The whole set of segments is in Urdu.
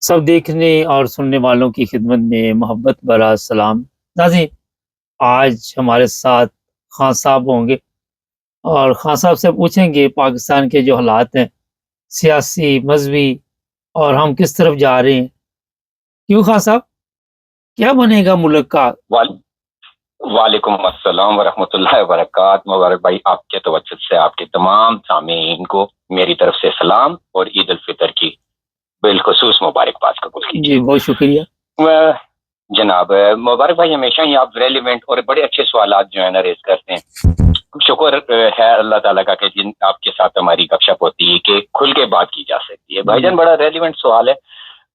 سب دیکھنے اور سننے والوں کی خدمت میں محبت برا سلام ناظرین، آج ہمارے ساتھ خان صاحب ہوں گے اور خان صاحب سے پوچھیں گے پاکستان کے جو حالات ہیں، سیاسی، مذہبی، اور ہم کس طرف جا رہے ہیں۔ کیوں خان صاحب، کیا بنے گا ملک کا؟ وعلیکم السلام ورحمۃ اللہ وبرکاتہ۔ مبارک بھائی، آپ کے توجہ سے آپ کے تمام سامعین کو میری طرف سے سلام اور عید الفطر کی بالخصوص مبارکباد قبول کیجیے۔ جی بہت شکریہ جناب مبارک بھائی، ہمیشہ ہی آپ ریلیونٹ اور بڑے اچھے سوالات جو ہے نا ریز کرتے ہیں۔ شکر ہے اللہ تعالیٰ کا کہ جن آپ کے ساتھ ہماری گپ شپ ہوتی ہے کہ کھل کے بات کی جا سکتی ہے۔ بھائی جان، بڑا ریلیونٹ سوال ہے،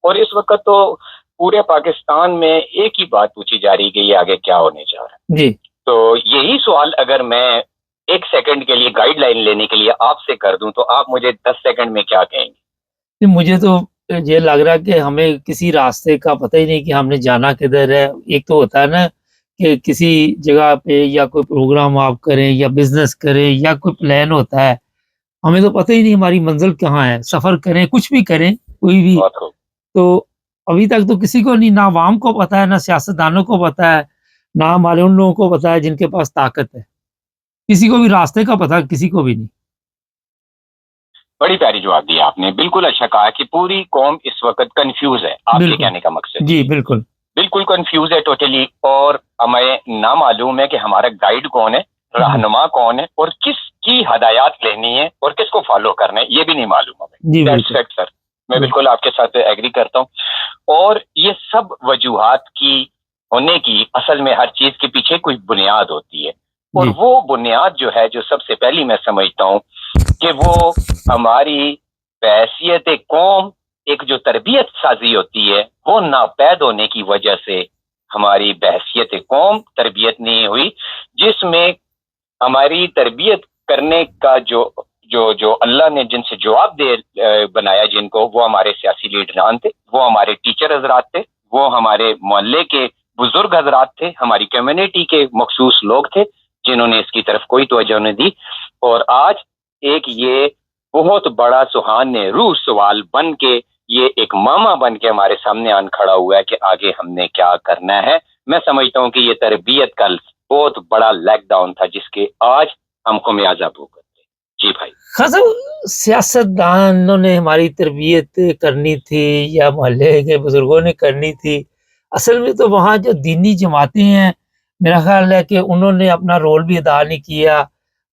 اور اس وقت تو پورے پاکستان میں ایک ہی بات پوچھی جا رہی ہے کہ یہ آگے کیا ہونے جا رہا ہے۔ جی تو یہی سوال اگر میں ایک سیکنڈ کے لیے گائیڈ لائن لینے کے لیے آپ سے کر دوں تو آپ مجھے 10 سیکنڈ میں کیا کہیں گے؟ مجھے تو یہ لگ رہا ہے کہ ہمیں کسی راستے کا پتہ ہی نہیں کہ ہم نے جانا کدھر ہے۔ ایک تو ہوتا ہے نا کہ کسی جگہ پہ یا کوئی پروگرام آپ کریں یا بزنس کریں یا کوئی پلان ہوتا ہے، ہمیں تو پتہ ہی نہیں ہماری منزل کہاں ہے۔ سفر کریں، کچھ بھی کریں، کوئی بھی، بہت خوب۔ تو ابھی تک تو کسی کو نہیں، نہ عوام کو پتہ ہے، نہ سیاستدانوں کو پتہ ہے، نہ ہمارے ان لوگوں کو پتہ ہے جن کے پاس طاقت ہے۔ کسی کو بھی راستے کا پتہ کسی کو بھی نہیں۔ بڑی پیاری جواب دیا آپ نے، بالکل اچھا کہا کہ پوری قوم اس وقت کنفیوز ہے۔ آپ یہ کہنے کا مقصد جی بالکل بالکل کنفیوز ہے ٹوٹلی، اور ہمیں نہ معلوم ہے کہ ہمارا گائیڈ کون ہے، رہنما کون ہے، اور کس کی ہدایات لینی ہے اور کس کو فالو کرنا ہے یہ بھی نہیں معلوم جی ہمیں۔ بالکل سر میں بالکل آپ کے ساتھ ایگری کرتا ہوں، اور یہ سب وجوہات کی ہونے کی اصل میں ہر چیز کے پیچھے کوئی بنیاد ہوتی ہے، اور جی وہ بنیاد جو ہے جو سب سے پہلی میں سمجھتا ہوں کہ وہ ہماری بحیثیت قوم ایک جو تربیت سازی ہوتی ہے وہ ناپید ہونے کی وجہ سے ہماری بحیثیت قوم تربیت نہیں ہوئی، جس میں ہماری تربیت کرنے کا جو اللہ نے جن سے جواب دے بنایا جن کو، وہ ہمارے سیاسی لیڈران تھے، وہ ہمارے ٹیچر حضرات تھے، وہ ہمارے محلے کے بزرگ حضرات تھے، ہماری کمیونٹی کے مخصوص لوگ تھے جنہوں نے اس کی طرف کوئی توجہ نہیں دی۔ اور آج ایک یہ بہت بڑا سہان روح سوال بن کے، یہ ایک ماما بن کے ہمارے سامنے آن کھڑا ہوا ہے کہ آگے ہم نے کیا کرنا ہے۔ میں سمجھتا ہوں کہ یہ تربیت کا بہت بڑا لیک ڈاؤن تھا جس کے آج ہم کو میازہ بھوگتے۔ جی بھائی خاصا سیاست دانوں نے ہماری تربیت کرنی تھی یا محلے کے بزرگوں نے کرنی تھی؟ اصل میں تو وہاں جو دینی جماعتیں ہیں، میرا خیال ہے کہ انہوں نے اپنا رول بھی ادا نہیں کیا،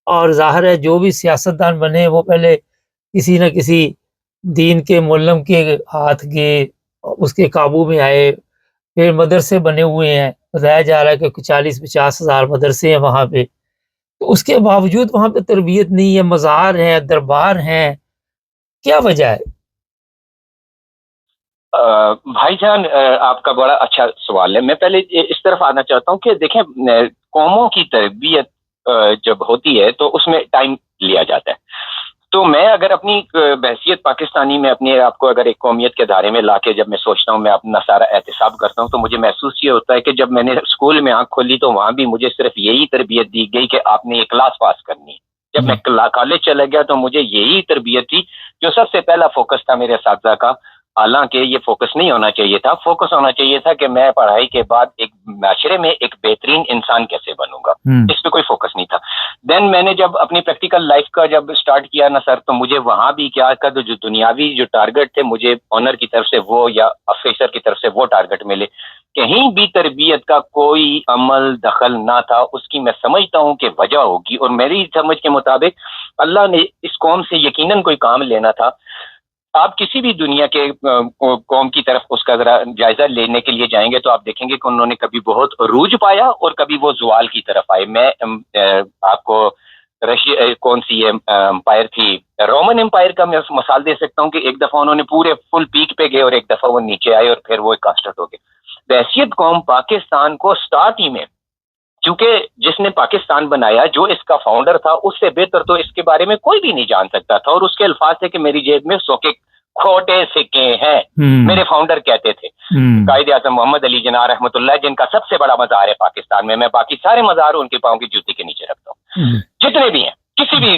اور ظاہر ہے جو بھی سیاستدان بنے وہ پہلے کسی نہ کسی دین کے معلم کے ہاتھ گئے، اس کے قابو میں آئے، پھر مدرسے بنے ہوئے ہیں، بتایا جا رہا ہے کہ 40-50 ہزار مدرسے ہیں وہاں پہ، تو اس کے باوجود وہاں پہ تربیت نہیں ہے، مزار ہیں، دربار ہیں، کیا وجہ ہے؟ بھائی جان، آپ کا بڑا اچھا سوال ہے۔ میں پہلے اس طرف آنا چاہتا ہوں کہ دیکھیں، قوموں کی تربیت جب ہوتی ہے تو اس میں ٹائم لیا جاتا ہے۔ تو میں اگر اپنی بحثیت پاکستانی میں اپنے آپ کو اگر ایک قومیت کے دائرے میں لا کے جب میں سوچتا ہوں، میں اپنا سارا احتساب کرتا ہوں، تو مجھے محسوس یہ ہوتا ہے کہ جب میں نے اسکول میں آنکھ کھولی تو وہاں بھی مجھے صرف یہی تربیت دی گئی کہ آپ نے یہ کلاس پاس کرنی ہے۔ جب میں کالج چلا گیا تو مجھے یہی تربیت تھی جو سب سے پہلا فوکس تھا میرے اساتذہ کا، حالانکہ یہ فوکس نہیں ہونا چاہیے تھا۔ فوکس ہونا چاہیے تھا کہ میں پڑھائی کے بعد ایک معاشرے میں ایک بہترین انسان کیسے بنوں گا، اس پہ کوئی فوکس نہیں تھا۔ دین میں نے جب اپنی پریکٹیکل لائف کا جب سٹارٹ کیا نا سر، تو مجھے وہاں بھی کیا کا جو دنیاوی جو ٹارگٹ تھے مجھے آنر کی طرف سے وہ یا آفیسر کی طرف سے وہ ٹارگٹ ملے، کہیں بھی تربیت کا کوئی عمل دخل نہ تھا۔ اس کی میں سمجھتا ہوں کہ وجہ ہوگی، اور میری سمجھ کے مطابق اللہ نے اس قوم سے یقیناً کوئی کام لینا تھا۔ آپ کسی بھی دنیا کے قوم کی طرف اس کا ذرا جائزہ لینے کے لیے جائیں گے تو آپ دیکھیں گے کہ انہوں نے کبھی بہت عروج پایا اور کبھی وہ زوال کی طرف آئے۔ میں آپ کو کون سی امپائر تھی، رومن امپائر کا میں مثال دے سکتا ہوں کہ ایک دفعہ انہوں نے پورے فل پیک پہ گئے اور ایک دفعہ وہ نیچے آئے اور پھر وہ کاسٹرٹ ہو گئے۔ بحیثیت قوم پاکستان کو سٹارٹ ہی میں، چونکہ جس نے پاکستان بنایا، جو اس کا فاؤنڈر تھا، اس سے بہتر تو اس کے بارے میں کوئی بھی نہیں جان سکتا تھا، اور اس کے الفاظ تھے کہ میری جیب میں 100 کے کھوٹے سکے ہیں، میرے فاؤنڈر کہتے تھے۔ قائد اعظم محمد علی جناح رحمۃ اللہ، جن کا سب سے بڑا مزار ہے پاکستان میں باقی سارے مزار ان کے پاؤں کی جوتی کے نیچے رکھتا ہوں، جتنے بھی ہیں، کسی بھی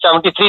73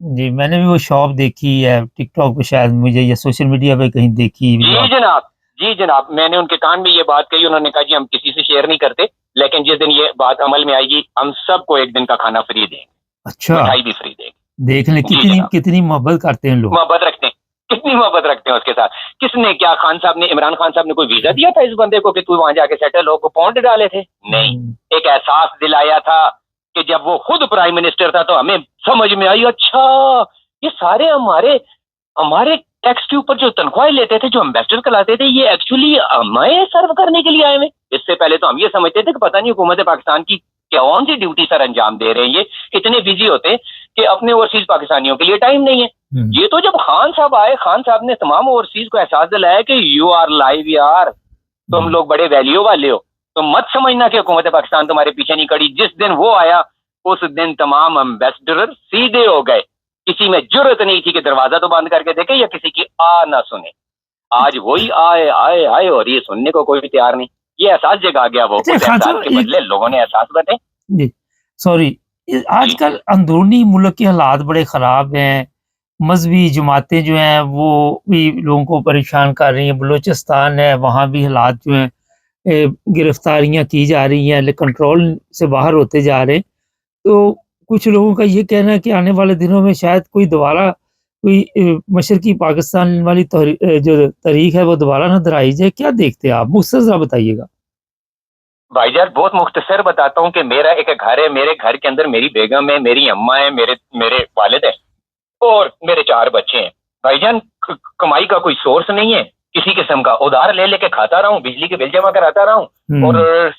جی میں نے بھی وہ شاپ دیکھی ہے ٹک ٹاک پہ شاید مجھے یا سوشل میڈیا پہ کہیں دیکھی جی جناب میں نے ان کے کان میں یہ بات کہی، انہوں نے کہا جی ہم کسی سے شیئر نہیں کرتے، لیکن جس دن یہ بات عمل میں آئے گی ہم سب کو ایک دن کا کھانا فری دیں گے، اچھا مٹھائی بھی فری دیں گے۔ دیکھ لیں کتنی محبت کرتے ہیں لوگ، محبت رکھتے ہیں، کتنی محبت رکھتے ہیں اس کے ساتھ۔ کس نے کیا خان صاحب نے، عمران خان صاحب نے کوئی ویزا دیا تھا اس بندے کو کہ تو وہاں جا کے سیٹل ہو، کو پاؤنڈ ڈالے تھے؟ نہیں، ایک احساس دلایا تھا کہ جب وہ خود پرائم منسٹر تھا تو ہمیں سمجھ میں آئی اچھا یہ سارے ہمارے ٹیکس کے اوپر جو تنخواہیں لیتے تھے، جو امبیسڈر کلاتے تھے، یہ ایکچولی ہمیں سرو کرنے کے لیے آئے ہوئے۔ اس سے پہلے تو ہم یہ سمجھتے تھے کہ پتہ نہیں حکومت پاکستان کی کون سی ڈیوٹی سر انجام دے رہے ہیں، یہ اتنے بزی ہوتے کہ اپنے اوورسیز پاکستانیوں کے لیے ٹائم نہیں ہے۔ یہ تو جب خان صاحب آئے، خان صاحب نے تمام اوورسیز کو احساس دلایا کہ یو آر لائیو یار، تم لوگ بڑے ویلیو والے ہو، تو مت سمجھنا کہ حکومت پاکستان تمہارے پیچھے نہیں کڑی۔ جس دن وہ آیا اس دن تمام امبیسڈر سیدھے ہو گئے، کسی میں جرت نہیں تھی کہ دروازہ تو بند کر کے دیکھے یا کسی کی نہ سنے۔ آج وہی آئے آئے آئے اور یہ سننے کو کوئی بھی تیار نہیں۔ یہ احساس جگا گیا، وہ اس احساس کے بدلے لوگوں نے احساس بتائے۔ جی سوری، آج کل اندرونی ملک کے حالات بڑے خراب ہیں، مذہبی جماعتیں جو ہیں وہ بھی لوگوں کو پریشان کر رہی ہیں، بلوچستان ہے وہاں بھی حالات جو ہیں گرفتاریاں کی جا رہی ہیں، لیکن کنٹرول سے باہر ہوتے جا رہے ہیں۔ تو کچھ لوگوں کا یہ کہنا ہے کہ آنے والے دنوں میں شاید کوئی دوبارہ کوئی مشرقی پاکستان والی جو تحریک ہے وہ دوبارہ نہ دہرائی جائے، کیا دیکھتے ہیں آپ؟ مختصر ذرا بتائیے گا۔ بھائی جان بہت مختصر بتاتا ہوں کہ میرا ایک گھر ہے، میرے گھر کے اندر میری بیگم ہے، میری اماں ہے، میرے والد ہیں اور میرے 4 بچے ہیں۔ بھائی جان کمائی کا کوئی سورس نہیں ہے کسی قسم کا، ادھار لے کے کھاتا رہا ہوں، بجلی کے بل جمع کراتا رہا ہوں اور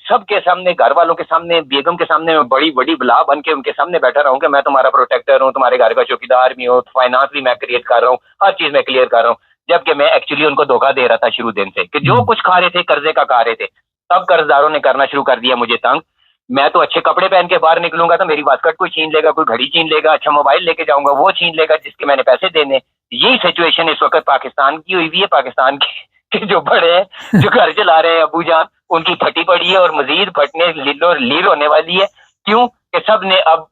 سب کے سامنے، گھر والوں کے سامنے، بیگم کے سامنے میں بڑی بڑی بلا بن کے ان کے سامنے بیٹھا رہا ہوں کہ میں تمہارا پروٹیکٹر ہوں، تمہارے گھر کا چوکیدار بھی ہوں، فائنانس بھی میں کریٹ کر رہا ہوں، ہر چیز میں کلیئر کر رہا ہوں، جبکہ میں ایکچولی ان کو دھوکہ دے رہا تھا شروع دن سے کہ جو کچھ کھا رہے تھے قرضے کا کھا رہے تھے۔ تب قرض داروں نے کرنا شروع کر دیا مجھے تنگ۔ میں تو اچھے کپڑے پہن کے باہر نکلوں گا تو میری واسکٹ کوئی چھین لے گا، کوئی گھڑی چھین لے گا، اچھا موبائل لے کے جاؤں گا وہ چھین لے گا جس کے میں نے پیسے دینے۔ یہی سچویشن اس وقت پاکستان کی ہوئی بھی ہے۔ پاکستان کے جو بڑے ہیں، جو گھر چلا رہے ہیں ابو جان، ان کی پھٹی پڑی ہے اور مزید پھٹنے لیل ہونے والی ہے۔ کیوں کہ سب نے اب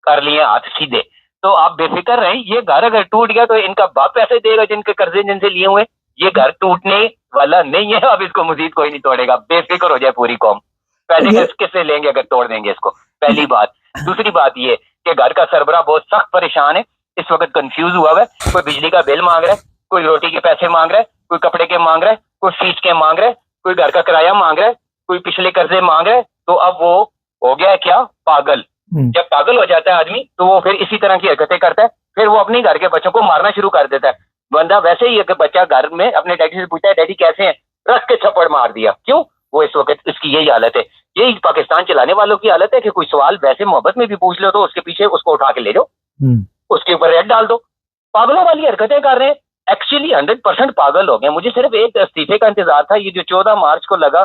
کر لیے ہاتھ سیدھے۔ تو آپ بے فکر رہیں، یہ گھر اگر ٹوٹ گیا تو ان کا باپ پیسے دے گا جن کے قرضے جن سے لیے ہوئے۔ یہ گھر ٹوٹنے والا نہیں ہے، اب اس کو مزید کوئی نہیں توڑے گا، بے فکر ہو جائے پوری قوم۔ پیسے کس سے لیں گے اگر توڑ دیں گے اس کو؟ پہلی بات۔ دوسری بات یہ کہ گھر کا سربراہ بہت سخت پریشان ہے، اس وقت کنفیوز ہوا ہے، کوئی بجلی کا بل مانگ رہا ہے، کوئی روٹی کے پیسے مانگ رہا ہے، کوئی کپڑے کے مانگ رہا ہے، کوئی فیس کے مانگ رہا ہے، کوئی گھر کا کرایہ مانگ رہا ہے، کوئی پچھلے قرضے مانگ رہا ہے۔ تو اب وہ ہو گیا ہے کیا؟ پاگل۔ جب پاگل ہو جاتا ہے آدمی تو وہ پھر اسی طرح کی حرکتیں کرتا ہے، پھر وہ اپنے گھر کے بچوں کو مارنا شروع کر دیتا ہے۔ بندہ ویسے ہی ہے کہ بچہ گھر میں اپنے ڈیڈی سے پوچھتا ہے ڈیڈی کیسے ہیں، رکھ کے تھپڑ مار دیا۔ کیوں؟ وہ اس وقت اس کی یہی حالت ہے، یہی پاکستان چلانے والوں کی حالت ہے کہ کوئی سوال ویسے محبت میں بھی پوچھ لو تو اس کے پیچھے اس کو اٹھا کے لے جاؤ، اس کے اوپر ریڈ ڈال دو۔ پاگلوں والی حرکتیں کر رہے ہیں، ایکچولی 100% پاگل ہو گئے۔ مجھے صرف ایک استعفے کا انتظار تھا، یہ جو 14 مارچ کو لگا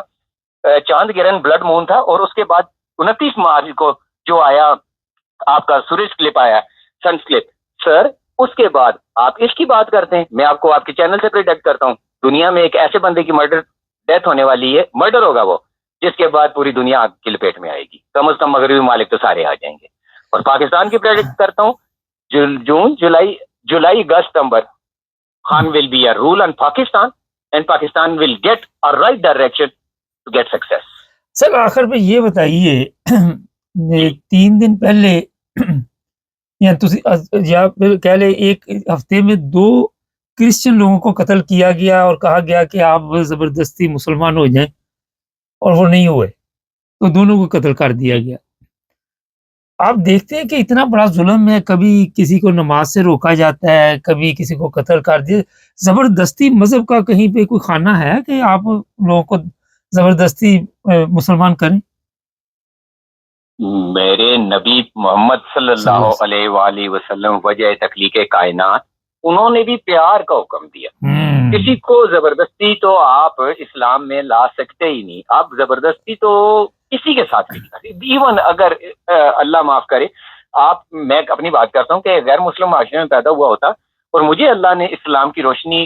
چاند گرہن بلڈ مون تھا، اور اس کے بعد 29 مارچ کو جو آیا آپ کا سورج کلپ آیا، سن کلپ، سر اس کے بعد آپ اس کی بات کرتے ہیں۔ میں آپ کو آپ کے چینل سے پریڈکٹ کرتا ہوں دنیا میں ایک ایسے بندے کی ڈیتھ ہونے والی ہے، مرڈر ہوگا وہ، جس کے بعد پوری دنیا آگ کی لپیٹ میں آئے گی، کم از کم مغربی ممالک تو سارے آ جائیں گے۔ اور پاکستان کی پریڈکٹ کرتا ہوں جون جولائی اگست ستمبر، Khan will be a rule on Pakistan and Pakistan will get a right direction to get success. Sir آخر میں یہ بتائیے 3 دن پہلے یا پھر کہہ لیں ایک ہفتے میں 2 کرسچن لوگوں کو قتل کیا گیا اور کہا گیا کہ آپ زبردستی مسلمان ہو جائیں، اور وہ نہیں ہوئے، تو دونوں کو قتل کر دیا گیا۔ آپ دیکھتے ہیں کہ اتنا بڑا ظلم ہے، کبھی کسی کو نماز سے روکا جاتا ہے، کبھی کسی کو قتل کر دیا، زبردستی مذہب کا کہیں پہ کوئی خانہ ہے کہ آپ لوگوں کو زبردستی مسلمان کریں؟ میرے نبی محمد صلی اللہ علیہ وآلہ وسلم وجہ تخلیق کائنات، انہوں نے بھی پیار کا حکم دیا۔ کسی کو زبردستی تو آپ اسلام میں لا سکتے ہی نہیں، آپ زبردستی تو کسی کے ساتھ بھی نہیں کرتے۔ ایون اگر اللہ معاف کرے، میں اپنی بات کرتا ہوں کہ غیر مسلم معاشرے میں پیدا ہوا ہوتا اور مجھے اللہ نے اسلام کی روشنی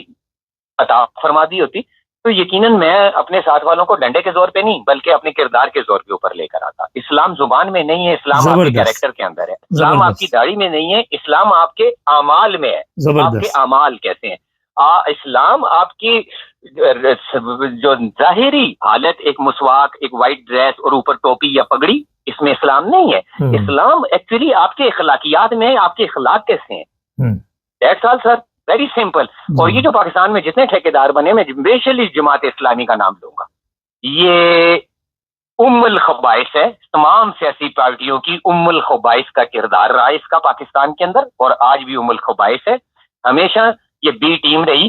عطا فرما دی ہوتی تو یقیناً میں اپنے ساتھ والوں کو ڈنڈے کے زور پہ نہیں بلکہ اپنے کردار کے زور کے اوپر لے کر آتا۔ اسلام زبان میں نہیں ہے، اسلام آپ کے کیریکٹر کے اندر ہے۔ اسلام آپ کی داڑھی میں نہیں ہے، اسلام آپ کے اعمال میں ہے. آپ کے اعمال کیسے ہیں. اسلام آپ کی جو ظاہری حالت، ایک مسواک، ایک وائٹ ڈریس اور اوپر ٹوپی یا پگڑی، اس میں اسلام نہیں ہے. اسلام ایکچولی آپ کے اخلاقیات میں ہے، آپ کے اخلاق کیسے ہیں. That's all sir, very simple. اور یہ جو پاکستان میں جتنے ٹھیکیدار بنے، میں اسپیشلی جماعت اسلامی کا نام لوں گا، یہ ام الخبائث ہے. تمام سیاسی پارٹیوں کی ام الخبائث کا کردار رہا اس کا پاکستان کے اندر، اور آج بھی ام الخبائث ہے. ہمیشہ یہ بی ٹیم رہی.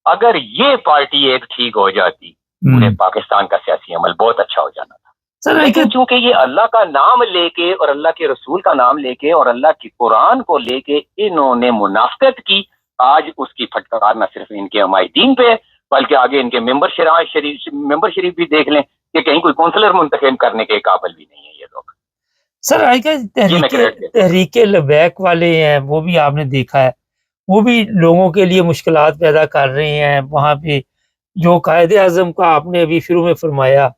اگر یہ پارٹی ایک ٹھیک ہو جاتی، پورے پاکستان کا سیاسی عمل بہت اچھا ہو جانا تھا. لیکن چونکہ یہ اللہ کا نام لے کے اور اللہ کے رسول کا نام لے کے اور اللہ کی قرآن کو لے کے انہوں نے منافقت کی، آج اس کی پھٹکار نہ صرف ان کے عمائدین پہ ہے، بلکہ آگے ان کے ممبر شریف بھی دیکھ لیں کہ کہیں کوئی کونسلر منتخب کرنے کے قابل بھی نہیں ہے یہ لوگ. سر تحریک لبیک والے ہیں، وہ بھی آپ نے دیکھا ہے، وہ بھی لوگوں کے لیے مشکلات پیدا کر رہے ہیں. وہاں پہ جو قائد اعظم کا آپ نے ابھی شروع میں فرمایا،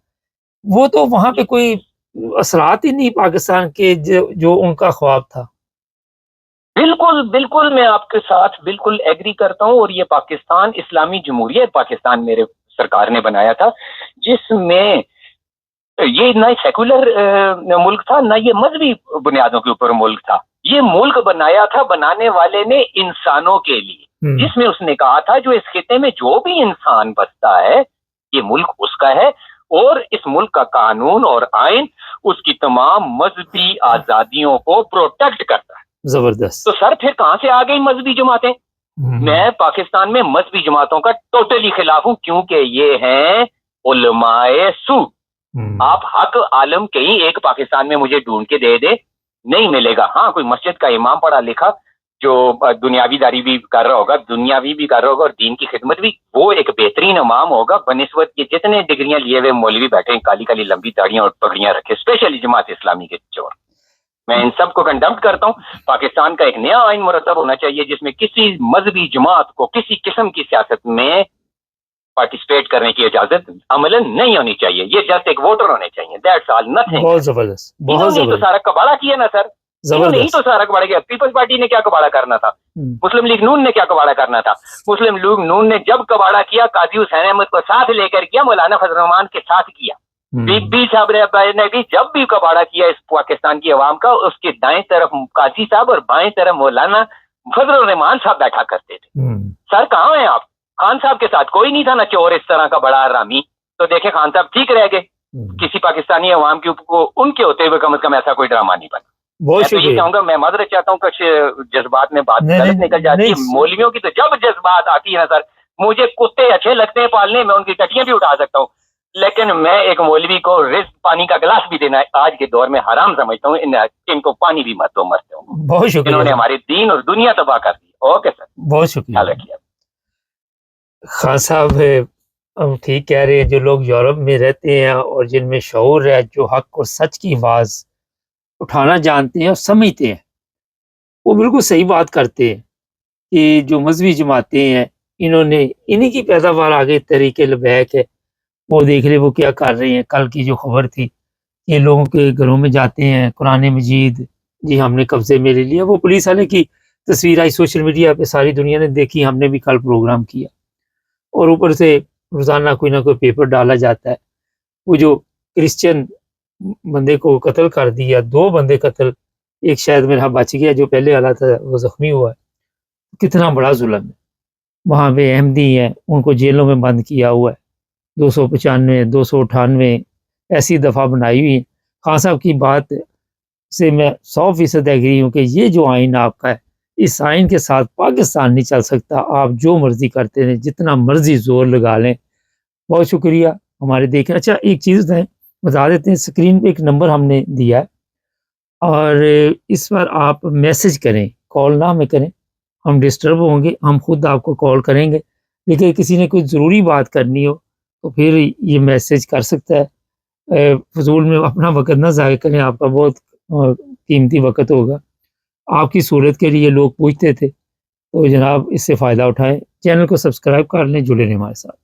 وہ تو وہاں پہ کوئی اثرات ہی نہیں پاکستان کے جو ان کا خواب تھا. بالکل بالکل، میں آپ کے ساتھ بالکل ایگری کرتا ہوں. اور یہ پاکستان اسلامی جمہوریہ پاکستان میرے سرکار نے بنایا تھا، جس میں یہ نہ سیکولر ملک تھا، نہ یہ مذہبی بنیادوں کے اوپر ملک تھا. یہ ملک بنایا تھا بنانے والے نے انسانوں کے لیے، جس میں اس نے کہا تھا جو اس خطے میں جو بھی انسان بستا ہے یہ ملک اس کا ہے، اور اس ملک کا قانون اور آئین اس کی تمام مذہبی آزادیوں کو پروٹیکٹ کرتا ہے. زبردست. تو سر پھر کہاں سے آ گئی مذہبی جماعتیں؟ میں پاکستان میں مذہبی جماعتوں کا ٹوٹلی خلاف ہوں، کیونکہ یہ ہیں علماء سو. آپ حق عالم کہیں ایک پاکستان میں مجھے ڈھونڈ کے دے دے، نہیں ملے گا. ہاں کوئی مسجد کا امام پڑھا لکھا جو دنیاوی داری بھی کر رہا ہوگا، دنیاوی بھی کر رہا ہوگا اور دین کی خدمت بھی، وہ ایک بہترین امام ہوگا بنسبت یہ جتنے ڈگریاں لیے ہوئے مولوی بیٹھے ہیں کالی کالی لمبی داڑیاں اور پگڑیاں رکھے، اسپیشلی جماعت اسلامی کے چور. میں ان سب کو کنڈمٹ کرتا ہوں. پاکستان کا ایک نیا آئین مرتب ہونا چاہیے جس میں کسی مذہبی جماعت کو کسی قسم کی سیاست میں پارٹیسپیٹ کرنے کی اجازت عملاً نہیں ہونی چاہیے. یہ جسٹ ایک ووٹر ہونے چاہیے. That's all, nothing. بہت زبردست، بہت تو زبردست. سارا کباڑا کیا نا سر، نہیں تو سارا کباڑا کیا. پیپلز پارٹی نے کیا کباڑا کرنا تھا، مسلم لیگ نون نے کیا کباڑا کرنا تھا. مسلم لیگ نون نے جب کباڑا کیا قاضی حسین احمد کو ساتھ لے کر کیا، مولانا فضل الرحمان کے ساتھ کیا. بی صاحب نے بھی جب بھی کباڑا کیا اس پاکستان کی عوام کا، اس کے دائیں طرف قاضی صاحب اور بائیں طرف مولانا فضل الرحمان صاحب بیٹھا کرتے تھے. سر کہاں ہیں آپ؟ خان صاحب کے ساتھ کوئی نہیں تھا نا چور اس طرح کا بڑا رامی. تو دیکھیں خان صاحب ٹھیک رہ گئے. کسی پاکستانی عوام کے اوپر ان کے ہوتے ہوئے کم از کم ایسا کوئی ڈرامہ نہیں بنا. میں تو یہ چاہوں گا، میں معذرت چاہتا ہوں کچھ جذبات میں بات غلط نکل جاتی ہے. مولویوں کی تو جب جذبات آتی ہے نا سر، مجھے کتے اچھے لگتے ہیں پالنے، میں ان کی ٹٹیاں بھی اٹھا سکتا ہوں، لیکن میں ایک مولوی کو رزق پانی کا گلاس بھی دینا آج کے دور میں حرام سمجھتا ہوں. ان کو پانی بھی مت دو، مرتے ہوں. بہت شکریہ. انہوں نے ہمارے دین اور دنیا تباہ کر دی. اوکے سر، بہت شکریہ. خان صاحب ہم ٹھیک کہہ رہے ہیں. جو لوگ یورپ میں رہتے ہیں اور جن میں شعور ہے، جو حق اور سچ کی آواز اٹھانا جانتے ہیں اور سمجھتے ہیں، وہ بالکل صحیح بات کرتے ہیں کہ جو مذہبی جماعتیں ہیں انہوں نے انہی کی پیداوار آگے تحریک لبیک ہے، وہ دیکھ لے وہ کیا کر رہے ہیں. کل کی جو خبر تھی، یہ لوگوں کے گھروں میں جاتے ہیں، قرآن مجید جی ہم نے قبضے میں لے لیا. وہ پولیس والے کی تصویر آئی سوشل میڈیا پہ، ساری دنیا نے دیکھی. ہم نے بھی کل پروگرام کیا، اور اوپر سے روزانہ کوئی نہ کوئی پیپر ڈالا جاتا ہے. وہ جو کرسچن بندے کو قتل کر دیا، 2 بندے قتل، ایک شاید میرا بچ گیا جو پہلے والا تھا وہ زخمی ہوا ہے. کتنا بڑا ظلم ہے. وہاں پہ احمدی ہیں، ان کو جیلوں میں بند کیا ہوا ہے. 295 298 ایسی دفعہ بنائی ہوئی ہے. خان صاحب کی بات سے میں 100% ایگری ہوں کہ یہ جو آئین آپ کا ہے، اس آئین کے ساتھ پاکستان نہیں چل سکتا. آپ جو مرضی کرتے رہیں، جتنا مرضی زور لگا لیں. بہت شکریہ ہمارے دیکھیں. اچھا ایک چیز بتا دیتے ہیں، اسکرین پہ ایک نمبر ہم نے دیا ہے، اور اس پر آپ میسج کریں، کال نہ میں کریں. ہم ڈسٹرب ہوں گے، ہم خود آپ کو کال کریں گے. لیکن کسی نے کوئی ضروری بات کرنی ہو تو پھر یہ میسج کر سکتا ہے. فضول میں اپنا وقت نہ ضائع کریں، آپ کا بہت قیمتی وقت ہوگا. آپ کی صورت کے لیے لوگ پوچھتے تھے، تو جناب اس سے فائدہ اٹھائیں. چینل کو سبسکرائب کر لیں، جڑے رہیں ہمارے ساتھ.